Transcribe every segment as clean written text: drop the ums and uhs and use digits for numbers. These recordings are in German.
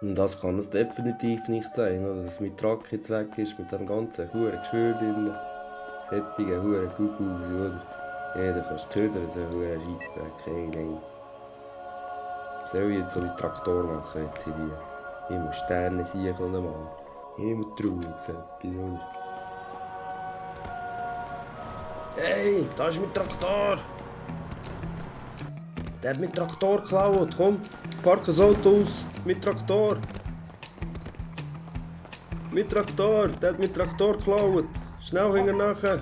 Und das kann es definitiv nicht sein, oder? Dass mein Truck jetzt weg ist mit dem ganzen huren Geschirr drin. Fettige huren Kuckucks, oder? Jeder kannst ködern, so huren Scheissdreck. Hey, nein. Was soll ich jetzt so einen Traktor machen jetzt in die? Ich muss Sterne sehen können, Mann. Immer traurig, so etwas, oder? Hey, da ist mein Traktor! Der hat meinen Traktor geklaut, komm! Park das Auto aus, mein Traktor! Mein Traktor, der hat meinen Traktor geklaut! Schnell hinterher!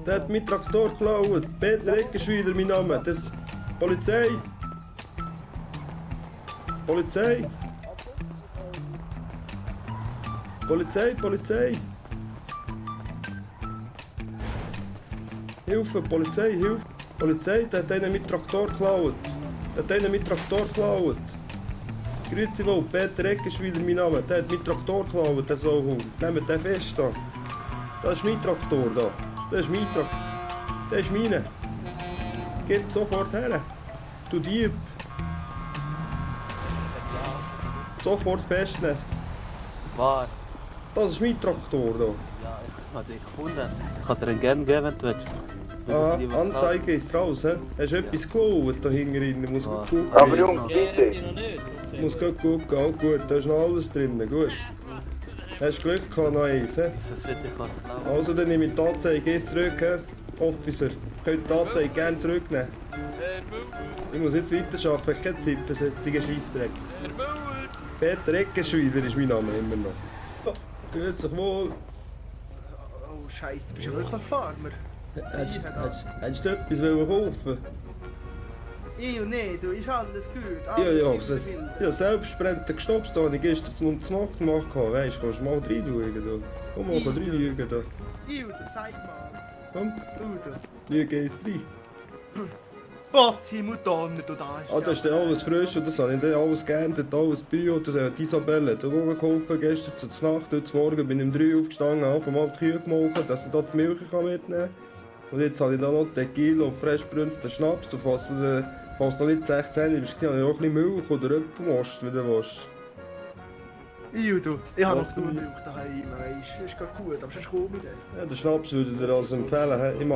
Der hat meinen Traktor geklaut! Peter Eckenschweiler, mein Name! Das Polizei! Polizei! Polizei, Polizei! Hilfe, Polizei, Hilfe! Polizei, der hat einen mit Traktor geklaut! Der hat einen mit Traktor geklaut! Grüezi wohl, Peter Eckenschweiler, mein Name. Der hat meinen Traktor geklaut, der Sauhund. Nehmt den fest da. Das ist mein Traktor da. Das ist mein Traktor. Das ist meine. Geht sofort her. Du Dieb. Sofort festnehmen. Was? Das ist mein Traktor da. Ja, ich habe dich gefunden. Ich kann dir einen gerne geben, wenn du willst. Ah, Anzeige ist raus, hä? Hast du etwas geklaut da hinten? Muss man gucken. Aber Jungs, bitte. Muss gut gucken, auch gut. Da ist noch alles drin, gut. Hast du Glück gehabt, noch eins, hä? Wieso sollte ich was glauben? Also dann nehme ich die Anzeige jetzt zurück, hä? Officer. Könnt die Anzeige gerne zurücknehmen. Ich muss jetzt weiterarbeiten, ich habe keine Zeit für solche Scheissdreck. Peter Eckenschweiler ist mein Name immer noch. Grüß dich wohl. Oh Scheiße, du bist ja wirklich ein Farmer. Hättest du etwas kaufen? Ich und nicht, du, ist alles gut. Ja, Alles ja, wie du willst. ja, selbstbrennt gestoppt, da habe ich gestern um die Nacht gemacht. Weisst du, kannst du mal reinschauen da. Komm mal reinschauen da. Udo, zeig mal. Komm, Udo. schau gehst rein. Gott, Himmel, Donner, du da hast Ah, das ist dann alles frisch und das habe ich dann alles geerntet, alles Bio. Die Isabelle hat auch geholfen gestern zur Nacht. Heute Morgen bin ich um 3 Uhr aufgestanden, habe mal die Kühe gemolken, dass ich dort die Milch mitnehmen kann. Und jetzt habe ich da noch Tequila und frisch brünsten Schnaps. Du fährst noch nicht 16, bist du, habe ich auch ein bisschen Milch oder Apfelmost, wie du willst. Udo, ich habe Was noch du- Milch daheim, weisst du, das ist gerade gut, aber sonst komm ich dann. Ja, den Schnaps würde ich dir also empfehlen. He. Ich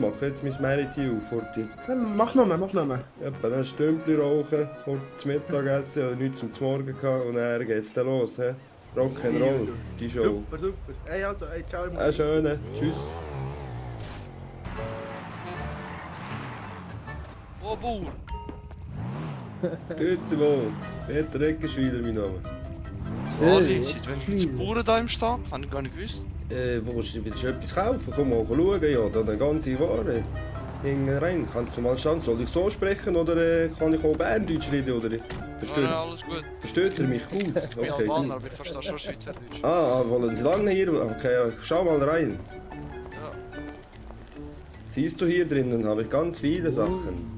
mache jetzt mein Meeriti auf vor dir. Mach nochmal, mach nochmal. Etwa ein Stümpli rauchen, kurz zum Mittagessen oder nichts zum Morgen gehabt und dann geht's dann los. He. Rock'n'Roll, die Show. Super, super. Hey, also, hey, ciao. Einen schönen, tschüss. Oh, Bauer! Grüezi wohl, Peter Eckenschweiler mein Name. Ali, seit wenn ich die Bauern da im Stand? Habe ich gar nicht gewusst. Willst du etwas kaufen? Komm mal schauen, ja, da eine ganze Ware. Hinten rein, kannst du mal schauen, soll ich so sprechen oder kann ich auch Berndeutsch reden? Oder? Nein, alles gut. Versteht ihr mich gut? Ich bin Albaner, aber ich verstehe schon Schweizerdeutsch. Wollen Sie lange hier? Okay, ja, schau mal rein. Ja. Siehst du hier drinnen, habe ich ganz viele Sachen.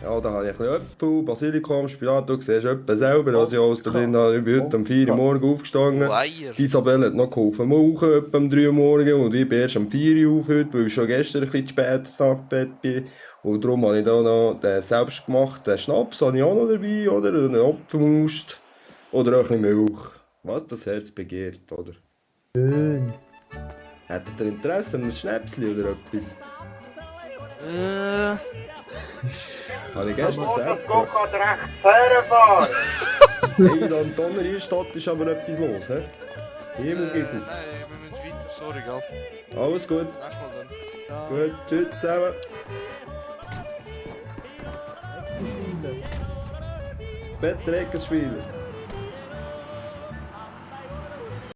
Ja, da habe ich ein bisschen Äpfel, Basilikum, Spinat, du siehst etwa selber, was ich alles da drin habe. Ich bin heute um 4 Uhr morgens aufgestanden. Oh, Eier. Die Isabelle hat noch geholfen, rauchen, etwa um 3 Uhr morgens und ich bin erst um 4 Uhr auf heute, weil ich schon gestern ein bisschen zu spät ins Nachtbett bin. Und darum habe ich da noch den selbstgemachten Schnaps habe ich auch noch dabei, oder? Einen Apfelmus oder auch ein bisschen Milch. Was das Herz begehrt, oder? Schön. Hättet ihr Interesse an einem Schnäpsli oder etwas? Habe ich gestern selber. Hat recht herfahren. Hey, da in Donner Innenstadt ist aber etwas los, hä? Himmel gibt Nein, wir müssen weiter, sorry, gell? Alles gut, Nächstes Mal dann. Ciao. gut, tschüss zusammen. Peter Eckenschweiler.